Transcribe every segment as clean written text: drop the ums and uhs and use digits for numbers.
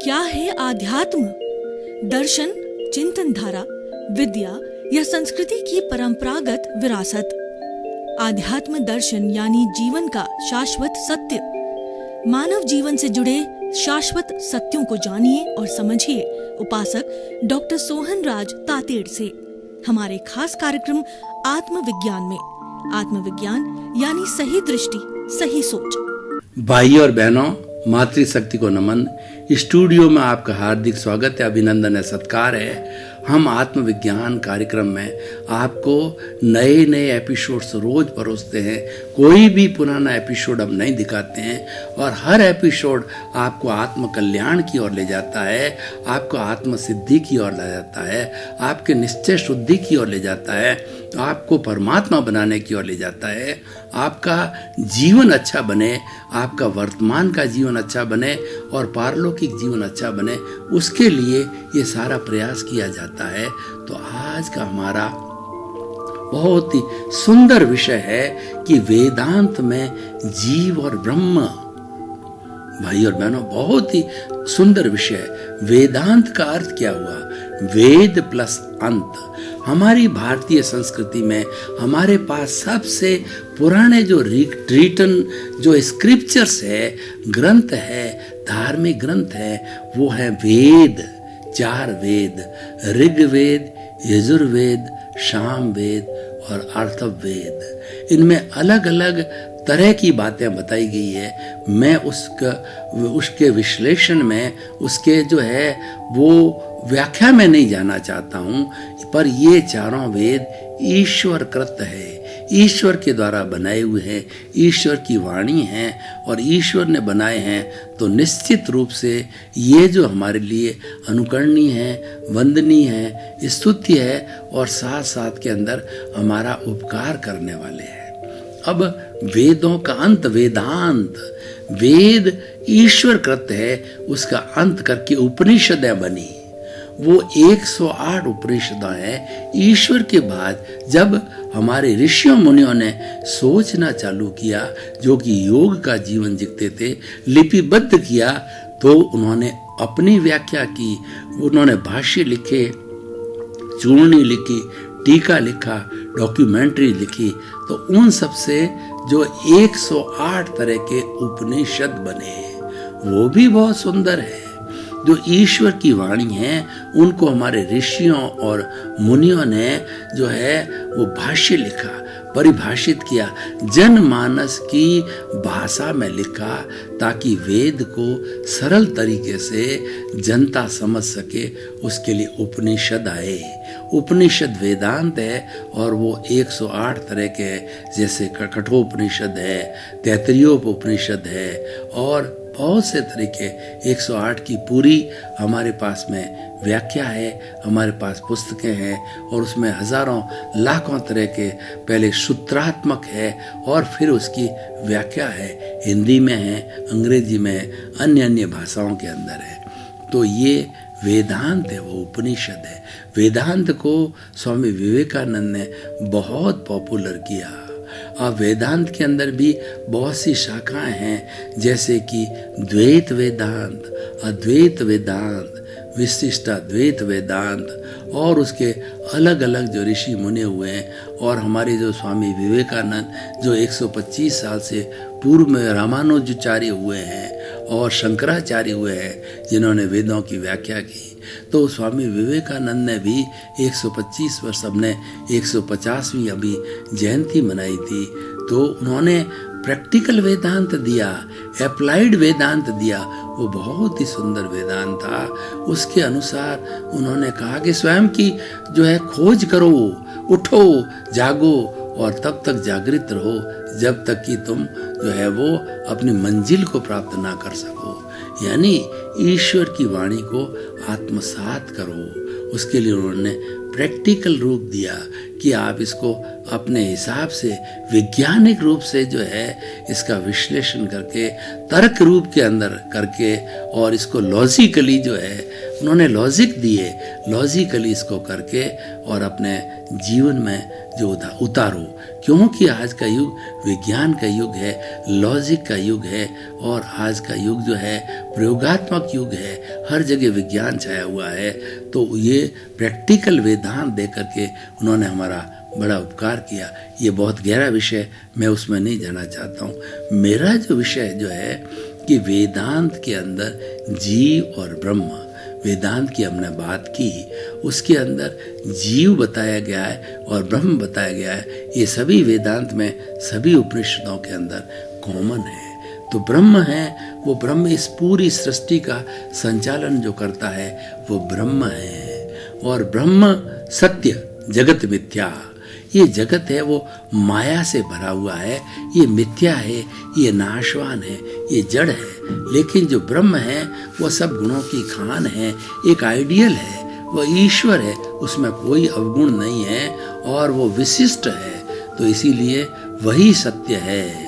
क्या है आध्यात्म? दर्शन, चिंतन धारा, विद्या या संस्कृति की परंपरागत विरासत। आध्यात्म दर्शन यानी जीवन का शाश्वत सत्य। मानव जीवन से जुड़े शाश्वत सत्यों को जानिए और समझिए उपासक डॉक्टर सोहन राज तातेड़ से हमारे खास कार्यक्रम आत्मविज्ञान में। आत्मविज्ञान यानी सही दृष्टि, सही सोच। भाई और बहनों, मातृशक्ति को नमन। स्टूडियो में आपका हार्दिक स्वागत है, अभिनंदन है, सत्कार है। हम आत्मविज्ञान कार्यक्रम में आपको नए नए एपिसोड्स रोज परोसते हैं। कोई भी पुराना एपिसोड हम नहीं दिखाते हैं और हर एपिसोड आपको आत्म कल्याण की ओर ले जाता है, आपको आत्म सिद्धि की ओर ले जाता है, आपके निश्चय शुद्धि की ओर ले जाता है, आपको परमात्मा बनाने की ओर ले जाता है। आपका जीवन अच्छा बने, आपका वर्तमान का जीवन अच्छा बने और पारलौकिक जीवन अच्छा बने, उसके लिए ये सारा प्रयास किया जाता है। तो आज का हमारा बहुत ही सुंदर विषय है कि वेदांत में जीव और ब्रह्म। भाई और बहनों, बहुत ही सुंदर विषय है। वेदांत का अर्थ क्या हुआ? वेद प्लस अंत। हमारी भारतीय संस्कृति में हमारे पास सबसे पुराने जो रिटन जो स्क्रिप्चर्स है, ग्रंथ है, धार्मिक ग्रंथ है, वो है वेद। 4 वेद, ऋग्वेद, यजुर्वेद, सामवेद और अथर्ववेद। इनमें अलग अलग तरह की बातें बताई गई है। मैं उसके विश्लेषण में, उसके जो है वो व्याख्या में नहीं जाना चाहता हूँ, पर ये चारों वेद ईश्वर कृत है, ईश्वर के द्वारा बनाए हुए हैं, ईश्वर की वाणी है और ईश्वर ने बनाए हैं। तो निश्चित रूप से ये जो हमारे लिए अनुकरणीय है, वंदनीय है, स्तुति है और साथ साथ के अंदर हमारा उपकार करने वाले हैं। अब वेदों का अंत वेदांत। वेद ईश्वर कृत है, उसका अंत करके उपनिषदें बनी। वो 108 उपनिषदें हैं। ईश्वर के बाद जब हमारे ऋषियों मुनियों ने सोचना चालू किया, जो कि योग का जीवन जीते थे, लिपिबद्ध किया, तो उन्होंने अपनी व्याख्या की, उन्होंने भाष्य लिखे, चूर्णी लिखी, टीका लिखा, डॉक्यूमेंट्री लिखी। तो उन सब से जो 108 तरह के उपनिषद बने, वो भी बहुत सुंदर है। जो ईश्वर की वाणी है, उनको हमारे ऋषियों और मुनियों ने जो है वो भाष्य लिखा, परिभाषित किया, जनमानस की भाषा में लिखा, ताकि वेद को सरल तरीके से जनता समझ सके। उसके लिए उपनिषद आए। उपनिषद वेदांत है और वो 108 तरह के, जैसे कठोपनिषद है, तैत्तिरीयोपनिषद है और बहुत से तरीके। 108 की पूरी हमारे पास में व्याख्या है, हमारे पास पुस्तकें हैं और उसमें हजारों लाखों तरह के पहले सूत्रात्मक है और फिर उसकी व्याख्या है। हिंदी में है, अंग्रेजी में है, अन्य भाषाओं के अंदर है। तो ये वेदांत है, वो उपनिषद है। वेदांत को स्वामी विवेकानंद ने बहुत पॉपुलर किया। अब वेदांत के अंदर भी बहुत सी शाखाएं हैं, जैसे कि द्वैत वेदांत, अद्वैत वेदांत, विशिष्टाद्वैत वेदांत और उसके अलग अलग जो ऋषि मुनि हुए हैं। और हमारे जो स्वामी विवेकानंद जो 125 साल से पूर्व में रामानुजाचार्य हुए हैं और शंकराचार्य हुए हैं, जिन्होंने वेदों की व्याख्या की। तो स्वामी विवेकानंद ने भी 125 वर्ष, हमने 150वीं अभी जयंती मनाई थी, तो उन्होंने प्रैक्टिकल वेदांत दिया, एप्लाइड वेदांत दिया। वो बहुत ही सुंदर वेदांत था। उसके अनुसार उन्होंने कहा कि स्वयं की जो है खोज करो, उठो, जागो और तब तक जागृत रहो जब तक कि तुम जो है वो अपनी मंजिल को प्राप्त ना कर सको। यानी ईश्वर की वाणी को आत्मसात करो। उसके लिए उन्होंने प्रैक्टिकल रूप दिया कि आप इसको अपने हिसाब से वैज्ञानिक रूप से जो है इसका विश्लेषण करके, तर्क रूप के अंदर करके और इसको लॉजिकली जो है उन्होंने लॉजिक दिए, लॉजिकली इसको करके और अपने जीवन में जो उतारो। क्योंकि आज का युग विज्ञान का युग है, लॉजिक का युग है और आज का युग जो है प्रयोगात्मक युग है। हर जगह विज्ञान छाया हुआ है। तो ये प्रैक्टिकल वेदांत दे करके उन्होंने हमारा बड़ा उपकार किया। ये बहुत गहरा विषय, मैं उसमें नहीं जाना चाहता हूँ। मेरा जो विषय जो है कि वेदांत के अंदर जीव और ब्रह्म, वेदांत की हमने बात की, उसके अंदर जीव बताया गया है और ब्रह्म बताया गया है। ये सभी वेदांत में, सभी उपनिषदों के अंदर कॉमन है। तो ब्रह्म है, वो ब्रह्म इस पूरी सृष्टि का संचालन जो करता है वो ब्रह्म है। और ब्रह्म सत्य, जगत मिथ्या। ये जगत है वो माया से भरा हुआ है, ये मिथ्या है, ये नाशवान है, ये जड़ है। लेकिन जो ब्रह्म है वो सब गुणों की खान है, एक आइडियल है, वो ईश्वर है, उसमें कोई अवगुण नहीं है और वो विशिष्ट है। तो इसीलिए वही सत्य है।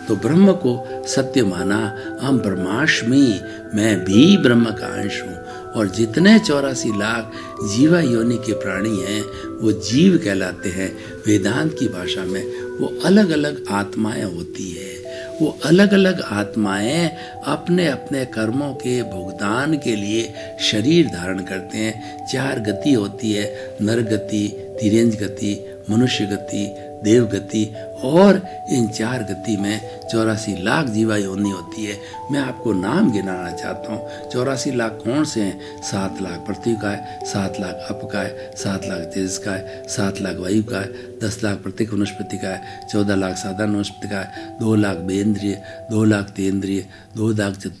तो ब्रह्म को सत्य माना। हम ब्रह्माष्टमी, मैं भी ब्रह्म का अंश हूँ। और जितने 84 लाख जीवा योनि के प्राणी हैं वो जीव कहलाते हैं। वेदांत की भाषा में वो अलग अलग आत्माएं होती है। वो अलग अलग आत्माएं अपने अपने कर्मों के भुगतान के लिए शरीर धारण करते हैं। 4 गति होती है, नर गति, तिर्यंज गति, मनुष्य गति, देव गति। और इन 4 गति में 84 लाख जीवा योनि होती है। मैं आपको नाम गिनाना चाहता हूँ। 84 लाख कौन से हैं? 7 लाख पृथ्वी का है, 7 लाख अप का है, 7 लाख तेज का है, 7 लाख वायु का है, 10 लाख प्रत्येक वनस्पति का है, 14 लाख साधारण वनस्पति का है, 2 लाख बेंद्रिय, 2 लाख तेंद्रिय,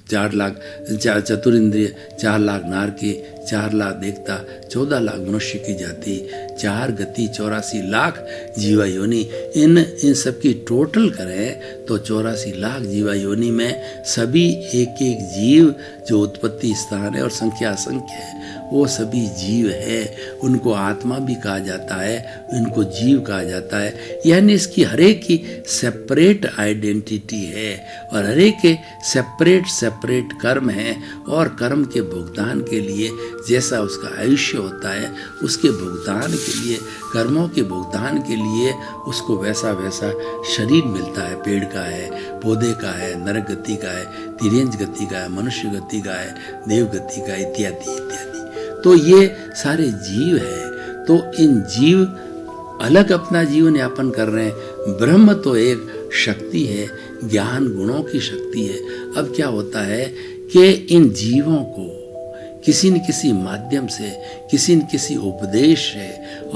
4 लाख चतुरिंद्रिय, 4 लाख नारकी, 4 लाख देखता, 14 लाख मनुष्य की जाति, 4 गति, 84 लाख जीवा योनि। इन सब की टोटल करें तो 84 लाख जीवा योनि में सभी एक एक जीव जो उत्पत्ति स्थान है और संख्या असंख्य है, वो सभी जीव है। उनको आत्मा भी कहा जाता है, उनको जीव कहा जाता है। यानी इसकी हरेक की सेपरेट आइडेंटिटी है और हरेक के सेपरेट कर्म है। और कर्म के भुगतान के लिए जैसा उसका आयुष्य होता है, उसके भुगतान के लिए, कर्मों के भुगतान के लिए उसको वैसा शरीर मिलता है। पेड़ का है, पौधे का है, नरक गति का है, तिर्यंज गति का है, मनुष्य गति का है, देव गति का, इत्यादि इत्यादि। तो ये सारे जीव है। तो इन जीव अलग अपना जीवन यापन कर रहे हैं। ब्रह्म तो एक शक्ति है, ज्ञान गुणों की शक्ति है। अब क्या होता है कि इन जीवों को किसी न किसी माध्यम से, किसी न किसी उपदेश से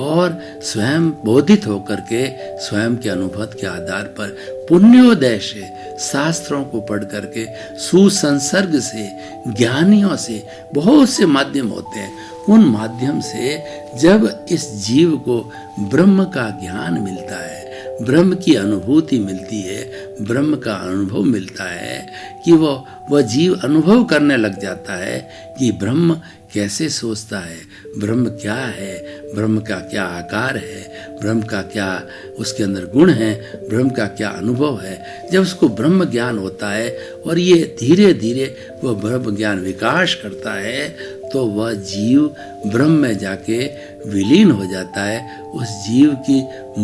और स्वयं बोधित होकर के स्वयं के अनुभव के आधार पर पुण्योदय से, शास्त्रों को पढ़ करके, सुसंसर्ग से, ज्ञानियों से, बहुत से माध्यम होते हैं। उन माध्यम से जब इस जीव को ब्रह्म का ज्ञान मिलता है, ब्रह्म की अनुभूति मिलती है, ब्रह्म का अनुभव मिलता है कि वह जीव अनुभव करने लग जाता है कि ब्रह्म कैसे सोचता है, ब्रह्म क्या है, ब्रह्म का क्या आकार है, ब्रह्म का क्या उसके अंदर गुण है, ब्रह्म का क्या अनुभव है। जब उसको ब्रह्म ज्ञान होता है और ये धीरे धीरे वह ब्रह्म ज्ञान विकास करता है तो वह जीव ब्रह्म में जाके विलीन हो जाता है। उस जीव की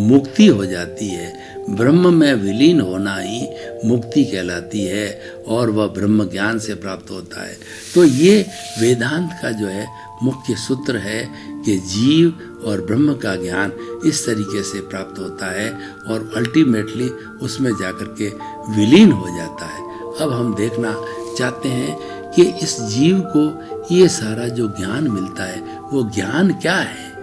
मुक्ति हो जाती है। ब्रह्म में विलीन होना ही मुक्ति कहलाती है और वह ब्रह्म ज्ञान से प्राप्त होता है। तो ये वेदांत का जो है मुख्य सूत्र है कि जीव और ब्रह्म का ज्ञान इस तरीके से प्राप्त होता है और अल्टीमेटली उसमें जाकर के विलीन हो जाता है। अब हम देखना चाहते हैं कि इस जीव को ये सारा जो ज्ञान मिलता है वो ज्ञान क्या है।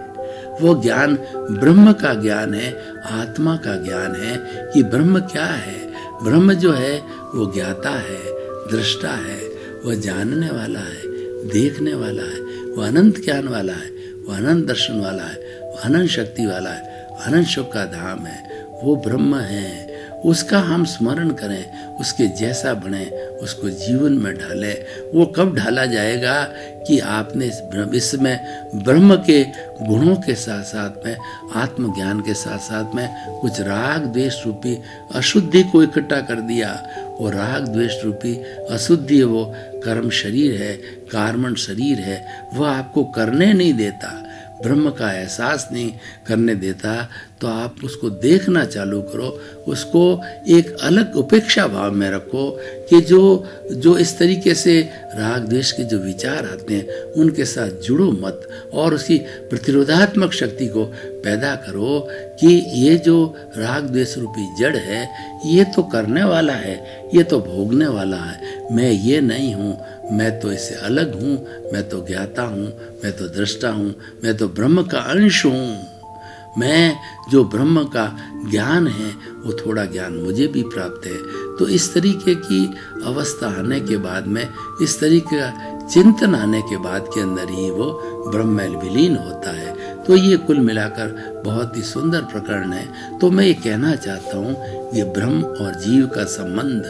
वो ज्ञान ब्रह्म का ज्ञान है, आत्मा का ज्ञान है कि ब्रह्म क्या है। ब्रह्म जो है वो ज्ञाता है, दृष्टा है, वह जानने वाला है, देखने वाला है, वह अनंत ज्ञान वाला है, वह अनंत दर्शन वाला है, वह अनंत शक्ति वाला है, अनंत सुख का धाम है। वो ब्रह्म है। उसका हम स्मरण करें, उसके जैसा बने, उसको जीवन में ढालें। वो कब ढाला जाएगा कि आपने इसमें ब्रह्म के गुणों के साथ साथ में, आत्मज्ञान के साथ साथ में कुछ राग द्वेष रूपी अशुद्धि को इकट्ठा कर दिया। वो राग द्वेष रूपी अशुद्धि वो कर्म शरीर है, कार्मण शरीर है, वह आपको करने नहीं देता। ब्रह्म का एहसास नहीं करने देता, तो आप उसको देखना चालू करो, उसको एक अलग उपेक्षा भाव में रखो कि जो इस तरीके से राग द्वेष के जो विचार आते हैं उनके साथ जुड़ो मत, और उसकी प्रतिरोधात्मक शक्ति को पैदा करो कि ये जो राग द्वेष रूपी जड़ है ये तो करने वाला है, ये तो भोगने वाला है, मैं ये नहीं हूँ, मैं तो इससे अलग हूँ, मैं तो ज्ञाता हूँ, मैं तो दृष्टा हूँ, मैं तो ब्रह्म का अंश हूँ। मैं जो ब्रह्म का ज्ञान है वो थोड़ा ज्ञान मुझे भी प्राप्त है। तो इस तरीके की अवस्था आने के बाद में, इस तरीके का चिंतन आने के बाद के अंदर ही वो ब्रह्म में विलीन होता है। तो ये कुल मिलाकर बहुत ही सुंदर प्रकरण है। तो मैं ये कहना चाहता हूँ, ये ब्रह्म और जीव का संबंध,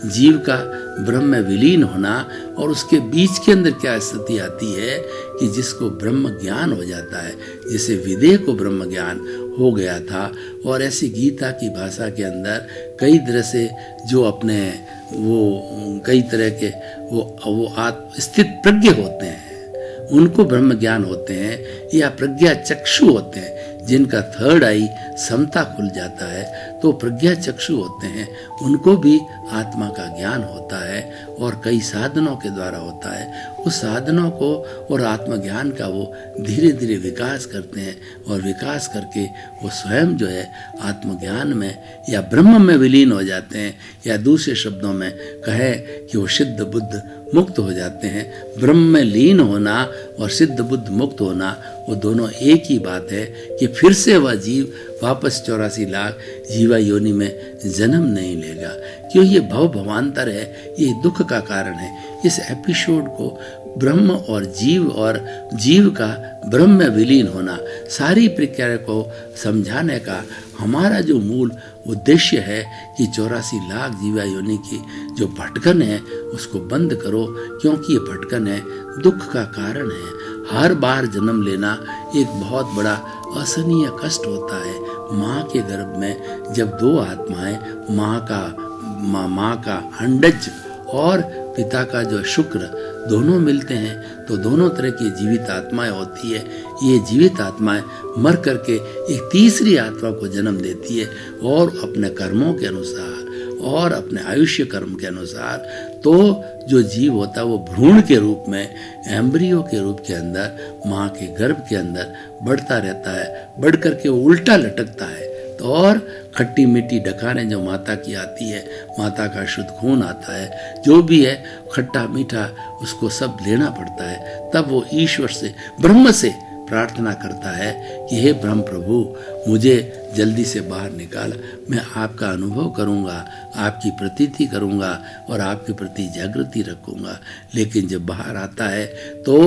जीव का ब्रह्म में विलीन होना, और उसके बीच के अंदर क्या स्थिति आती है कि जिसको ब्रह्म ज्ञान हो जाता है, जैसे विदेह को ब्रह्म ज्ञान हो गया था, और ऐसी गीता की भाषा के अंदर कई तरह से जो अपने वो कई तरह के वो आत्म स्थित प्रज्ञ होते हैं उनको ब्रह्म ज्ञान होते हैं, या प्रज्ञा चक्षु होते हैं जिनका थर्ड आई समता खुल जाता है, तो प्रज्ञा चक्षु होते हैं, उनको भी आत्मा का ज्ञान होता है और कई साधनों के द्वारा होता है। उस साधनों को और आत्मज्ञान का वो धीरे धीरे विकास करते हैं, और विकास करके वो स्वयं जो है आत्मज्ञान में या ब्रह्म में विलीन हो जाते हैं, या दूसरे शब्दों में कहे कि वो सिद्ध बुद्ध मुक्त हो जाते हैं। ब्रह्म में लीन होना और सिद्ध बुद्ध मुक्त होना वो दोनों एक ही बात है कि फिर से वह जीव वापस 84 लाख जीवा योनि में जन्म नहीं लेगा, क्यों ये भव भवांतर है, ये दुख का कारण है। इस एपिसोड को ब्रह्म और जीव का ब्रह्म में विलीन होना, सारी प्रक्रिया को समझाने का हमारा जो मूल उद्देश्य है कि 84 लाख जीवा योनि की जो भटकन है उसको बंद करो, क्योंकि ये भटकन है दुख का कारण है। हर बार जन्म लेना एक बहुत बड़ा असहनीय कष्ट होता है। माँ के गर्भ में जब दो आत्माएं, माँ का अंडज और पिता का जो शुक्र दोनों मिलते हैं, तो दोनों तरह की जीवित आत्माएं होती है। ये जीवित आत्माएं मर करके एक तीसरी आत्मा को जन्म देती है, और अपने कर्मों के अनुसार और अपने आयुष्य कर्म के अनुसार तो जो जीव होता है वो भ्रूण के रूप में, एम्ब्रियो के रूप के अंदर माँ के गर्भ के अंदर बढ़ता रहता है, बढ़ करके वो उल्टा लटकता है। तो और खट्टी मीठी डकारें जो माता की आती है, माता का शुद्ध खून आता है, जो भी है खट्टा मीठा उसको सब लेना पड़ता है। तब वो ईश्वर से, ब्रह्म से प्रार्थना करता है कि हे ब्रह्म प्रभु, मुझे जल्दी से बाहर निकाल, मैं आपका अनुभव करूंगा, आपकी प्रतीति करूंगा और आपके प्रति जागृति रखूंगा। लेकिन जब बाहर आता है तो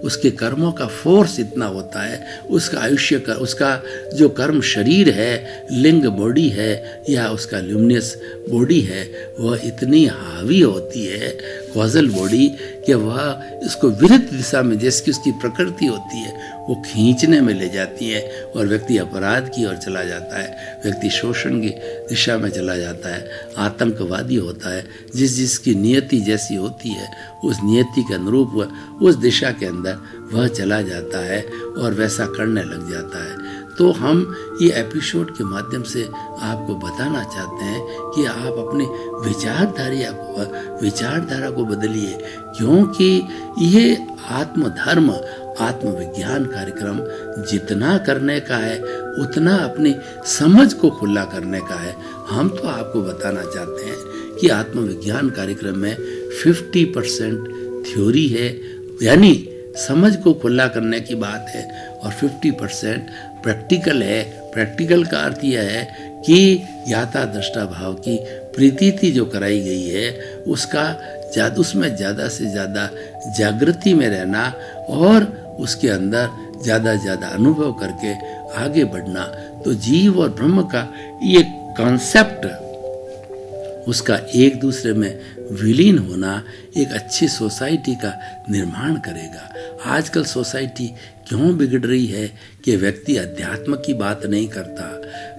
उसके कर्मों का फोर्स इतना होता है, उसका आयुष्य का, उसका जो कर्म शरीर है, लिंग बॉडी है या उसका ल्यूमिनस बॉडी है, वह इतनी हावी होती है, कॉजल बॉडी, कि वह इसको विरुद्ध दिशा में, जैसी उसकी प्रकृति होती है, वो खींचने में ले जाती है और व्यक्ति अपराध की ओर चला जाता है, व्यक्ति शोषण की दिशा में चला जाता है, आतंकवादी होता है। जिसकी नियति जैसी होती है उस नियति के अनुरूप वह उस दिशा के अंदर वह चला जाता है और वैसा करने लग जाता है। तो हम ये एपिसोड के माध्यम से आपको बताना चाहते हैं कि आप अपने विचारधारा को बदलिए, क्योंकि ये आत्मधर्म, आत्मविज्ञान कार्यक्रम जितना करने का है उतना अपनी समझ को खुला करने का है। हम तो आपको बताना चाहते हैं कि आत्मविज्ञान कार्यक्रम में 50% थ्योरी है, यानी समझ को खुला करने की बात है, और 50% प्रैक्टिकल है। प्रैक्टिकल का अर्थ यह है कि ज्ञाता दृष्टा भाव की प्रतीति जो कराई गई है उसमें ज़्यादा से ज़्यादा जागृति में रहना और उसके अंदर ज़्यादा ज़्यादा अनुभव करके आगे बढ़ना। तो जीव और ब्रह्म का ये कॉन्सेप्ट, उसका एक दूसरे में विलीन होना एक अच्छी सोसाइटी का निर्माण करेगा। आजकल सोसाइटी क्यों बिगड़ रही है कि व्यक्ति अध्यात्म की बात नहीं करता,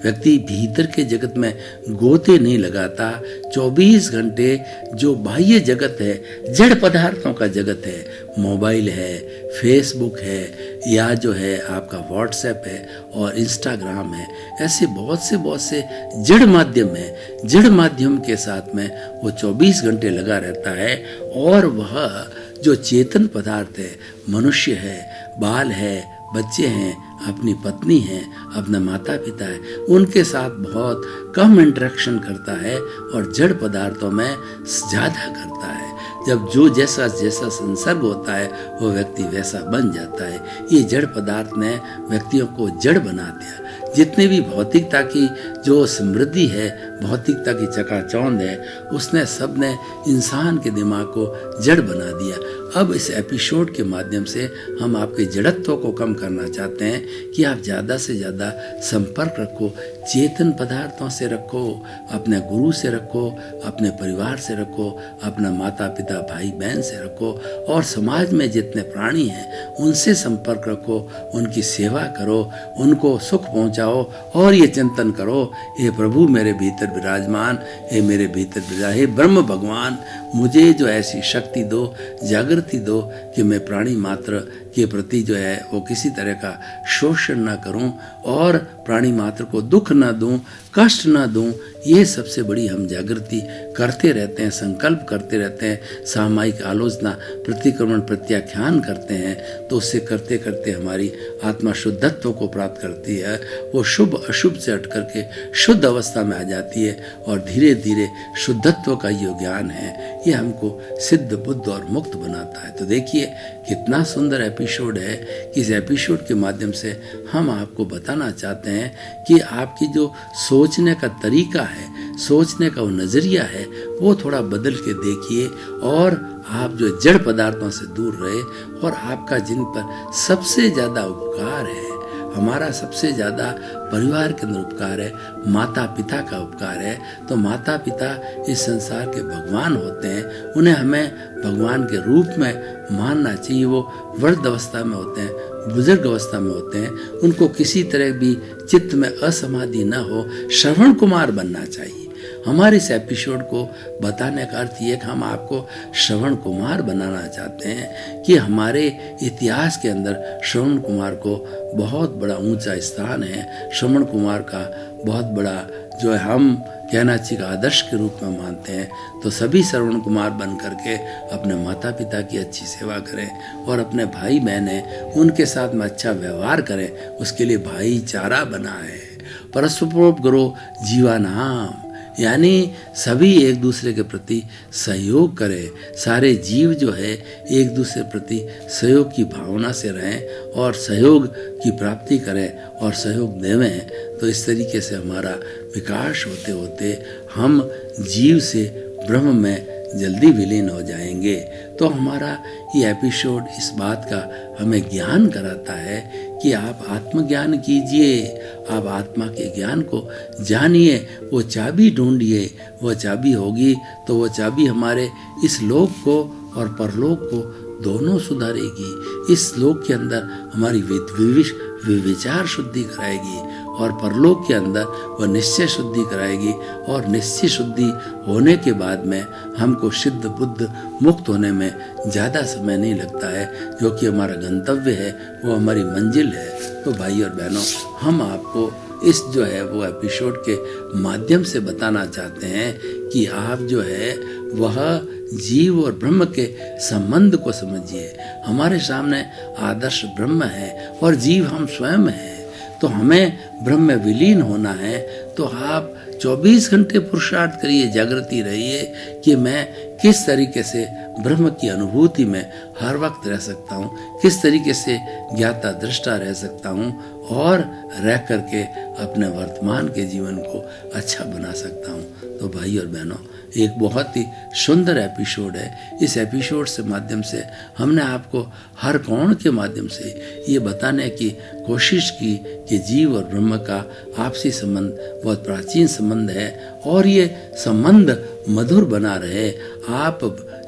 व्यक्ति भीतर के जगत में गोते नहीं लगाता। 24 घंटे जो बाह्य जगत है, जड़ पदार्थों का जगत है, मोबाइल है, फेसबुक है, या जो है आपका व्हाट्सएप है और इंस्टाग्राम है, ऐसे बहुत से जड़ माध्यम है। जड़ माध्यम के साथ में वो 24 घंटे लगा रहता है, और वह जो चेतन पदार्थ है, मनुष्य है, बाल है, बच्चे हैं, अपनी पत्नी है, अपने माता पिता है, उनके साथ बहुत कम इंटरेक्शन करता है और जड़ पदार्थों में ज़्यादा करता है। जब जो जैसा संसर्ग होता है वो व्यक्ति वैसा बन जाता है। ये जड़ पदार्थ ने व्यक्तियों को जड़ बना दिया। जितने भी भौतिकता की जो समृद्धि है, भौतिकता की चकाचौंध है, उसने सब ने इंसान के दिमाग को जड़ बना दिया। अब इस एपिसोड के माध्यम से हम आपके जड़त्व को कम करना चाहते हैं कि आप ज़्यादा से ज़्यादा संपर्क रखो, चेतन पदार्थों से रखो, अपने गुरु से रखो, अपने परिवार से रखो, अपना माता पिता भाई बहन से रखो, और समाज में जितने प्राणी हैं उनसे संपर्क रखो, उनकी सेवा करो, उनको सुख पहुंचाओ, और ये चिंतन करो, हे प्रभु मेरे भीतर विराजमान, हे मेरे भीतर विराज, हे ब्रह्म भगवान, मुझे जो ऐसी शक्ति दो, जागृति दो कि मैं प्राणी मात्र के प्रति जो है वो किसी तरह का शोषण ना करूं और प्राणी मात्र को दुख ना दूं, कष्ट ना दूं। ये सबसे बड़ी हम जागृति करते रहते हैं, संकल्प करते रहते हैं, सामायिक आलोचना, प्रतिक्रमण, प्रत्याख्यान करते हैं, तो उससे करते करते हमारी आत्मा शुद्धत्व को प्राप्त करती है। वो शुभ अशुभ से हट करके शुद्ध अवस्था में आ जाती है, और धीरे धीरे शुद्धत्व का ये ज्ञान है, ये हमको सिद्ध, बुद्ध और मुक्त बनाता है। तो देखिए कितना सुंदर एपिसोड है कि इस एपिसोड के माध्यम से हम आपको बताना चाहते हैं कि आपकी जो सोचने का तरीका है, सोचने का वो नज़रिया है, वो थोड़ा बदल के देखिए, और आप जो जड़ पदार्थों से दूर रहे, और आपका जिन पर सबसे ज़्यादा उपकार है, हमारा सबसे ज़्यादा परिवार के अंदर उपकार है, माता पिता का उपकार है। तो माता पिता इस संसार के भगवान होते हैं, उन्हें हमें भगवान के रूप में मानना चाहिए। वो वृद्ध अवस्था में होते हैं, बुजुर्ग अवस्था में होते हैं, उनको किसी तरह भी चित्त में असमाधि न हो, श्रवण कुमार बनना चाहिए। हमारे इस एपिसोड को बताने का अर्थ ये कि हम आपको श्रवण कुमार बनाना चाहते हैं कि हमारे इतिहास के अंदर श्रवण कुमार को बहुत बड़ा ऊंचा स्थान है। श्रवण कुमार का बहुत बड़ा जो है हम कहना चाहिए आदर्श के रूप में मानते हैं। तो सभी श्रवण कुमार बन करके अपने माता पिता की अच्छी सेवा करें, और अपने भाई बहन हैं उनके साथ में अच्छा व्यवहार करें, उसके लिए भाईचारा बनाए। परस्परोपकारो जीवानाम, यानी सभी एक दूसरे के प्रति सहयोग करें। सारे जीव जो है एक दूसरे प्रति सहयोग की भावना से रहें और सहयोग की प्राप्ति करें और सहयोग देवें। तो इस तरीके से हमारा विकास होते होते हम जीव से ब्रह्म में जल्दी विलीन हो जाएंगे। तो हमारा ये एपिसोड इस बात का हमें ज्ञान कराता है कि आप आत्मज्ञान कीजिए, आप आत्मा के ज्ञान को जानिए, वो चाबी ढूंढिए, वो चाबी होगी तो वो चाबी हमारे इस लोक को और परलोक को दोनों सुधारेगी। इस लोक के अंदर हमारी विचार शुद्धि कराएगी, और परलोक के अंदर वह निश्चय शुद्धि कराएगी, और निश्चय शुद्धि होने के बाद में हमको सिद्ध बुद्ध मुक्त होने में ज़्यादा समय नहीं लगता है, जो कि हमारा गंतव्य है, वो हमारी मंजिल है। तो भाई और बहनों, हम आपको इस जो है वो एपिसोड के माध्यम से बताना चाहते हैं कि आप जो है वह जीव और ब्रह्म के संबंध को समझिए। हमारे सामने आदर्श ब्रह्म है और जीव हम स्वयं हैं। तो हमें ब्रह्म में विलीन होना है, तो आप 24 घंटे पुरुषार्थ करिए, जागृति रहिए कि मैं किस तरीके से ब्रह्म की अनुभूति में हर वक्त रह सकता हूँ, किस तरीके से ज्ञाता दृष्टा रह सकता हूँ, और रह करके अपने वर्तमान के जीवन को अच्छा बना सकता हूँ। तो भाई और बहनों, एक बहुत ही सुंदर एपिसोड है। इस एपिसोड से माध्यम से हमने आपको हर कोण के माध्यम से ये बताने की कोशिश की कि जीव और ब्रह्म का आपसी संबंध बहुत प्राचीन संबंध है, और ये संबंध मधुर बना रहे। आप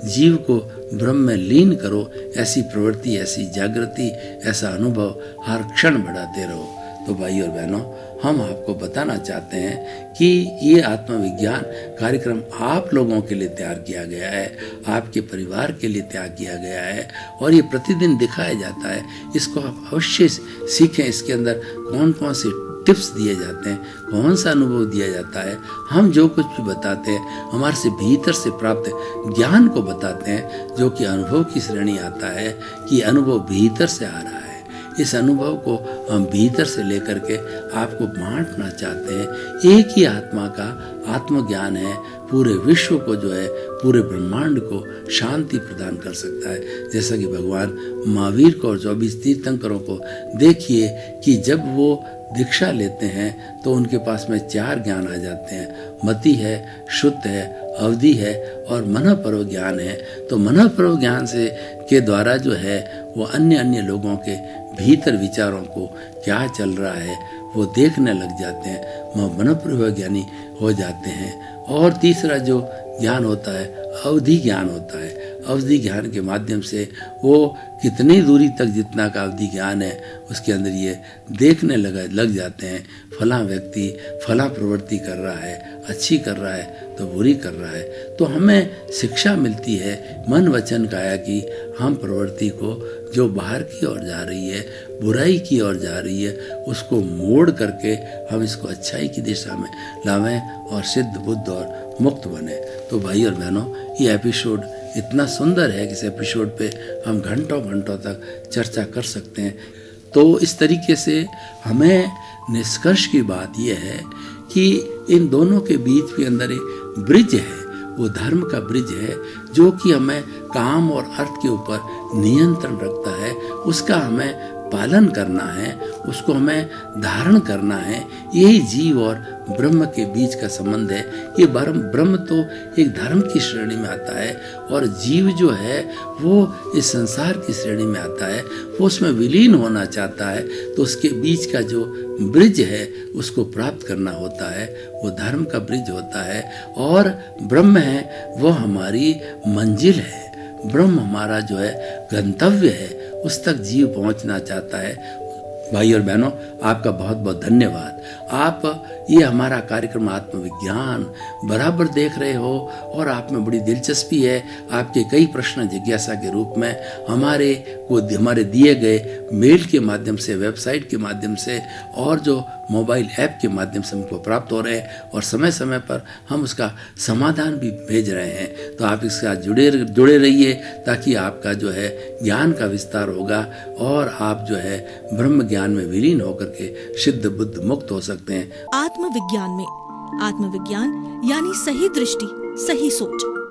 जीव को ब्रह्म में लीन करो, ऐसी प्रवृत्ति, ऐसी जागृति, ऐसा अनुभव हर क्षण बढ़ाते रहो। तो भाई और बहनों, हम आपको बताना चाहते हैं कि ये आत्मविज्ञान कार्यक्रम आप लोगों के लिए तैयार किया गया है, आपके परिवार के लिए तैयार किया गया है और ये प्रतिदिन दिखाया जाता है। इसको आप अवश्य सीखें। इसके अंदर कौन कौन से टिप्स दिए जाते हैं, कौन सा अनुभव दिया जाता है, हम जो कुछ भी बताते हैं हमारे से भीतर से प्राप्त ज्ञान को बताते हैं, जो कि अनुभव की श्रेणी आता है कि अनुभव भीतर से आ रहा है। इस अनुभव को हम भीतर से लेकर के आपको बांटना चाहते हैं। एक ही आत्मा का आत्मज्ञान है, पूरे विश्व को जो है, पूरे ब्रह्मांड को शांति प्रदान कर सकता है। जैसा कि भगवान महावीर को और 24 तीर्थंकरों को देखिए कि जब वो दीक्षा लेते हैं तो उनके पास में 4 ज्ञान आ जाते हैं। मति है, शुद्ध है, अवधि है और मनःपर्व ज्ञान है। तो मनःपर्व ज्ञान से के द्वारा जो है वो अन्य लोगों के भीतर विचारों को क्या चल रहा है वो देखने लग जाते हैं, वह मनःपर्व ज्ञानी हो जाते हैं। और तीसरा जो ज्ञान होता है अवधि ज्ञान होता है। अवधि ज्ञान के माध्यम से वो कितनी दूरी तक जितना का अवधि ज्ञान है उसके अंदर ये देखने लग जाते हैं फला व्यक्ति फला प्रवृत्ति कर रहा है, अच्छी कर रहा है तो बुरी कर रहा है। तो हमें शिक्षा मिलती है मन वचन काया की, हम प्रवृत्ति को जो बाहर की ओर जा रही है, बुराई की ओर जा रही है, उसको मोड़ करके हम इसको अच्छाई की दिशा में लावें और सिद्ध बुद्ध और मुक्त बने। तो भाई और बहनों, ये एपिसोड इतना सुंदर है कि इस एपिसोड पे हम घंटों तक चर्चा कर सकते हैं। तो इस तरीके से हमें निष्कर्ष की बात यह है कि इन दोनों के बीच के अंदर एक ब्रिज है, वो धर्म का ब्रिज है जो कि हमें काम और अर्थ के ऊपर नियंत्रण रखता है। उसका हमें पालन करना है, उसको हमें धारण करना है। यही जीव और ब्रह्म के बीच का संबंध है। ये ब्रह्म तो एक धर्म की श्रेणी में आता है और जीव जो है वो इस संसार की श्रेणी में आता है, वो उसमें विलीन होना चाहता है। तो उसके बीच का जो ब्रिज है उसको प्राप्त करना होता है, वो धर्म का ब्रिज होता है। और ब्रह्म है वो हमारी मंजिल है, ब्रह्म हमारा जो है गंतव्य है, उस तक जीव पहुंचना चाहता है। भाई और बहनों, आपका बहुत बहुत धन्यवाद। आप ये हमारा कार्यक्रम आत्मविज्ञान बराबर देख रहे हो और आप में बड़ी दिलचस्पी है। आपके कई प्रश्न जिज्ञासा के रूप में हमारे दिए गए मेल के माध्यम से, वेबसाइट के माध्यम से और जो मोबाइल ऐप के माध्यम से हमको प्राप्त हो रहे हैं और समय समय पर हम उसका समाधान भी भेज रहे हैं। तो आप इसके साथ जुड़े रहिए ताकि आपका जो है ज्ञान का विस्तार होगा और आप जो है ब्रह्म ज्ञान में विलीन होकर के सिद्ध बुद्ध मुक्त हो सकते हैं। आत्मविज्ञान में आत्मविज्ञान यानी सही दृष्टि, सही सोच।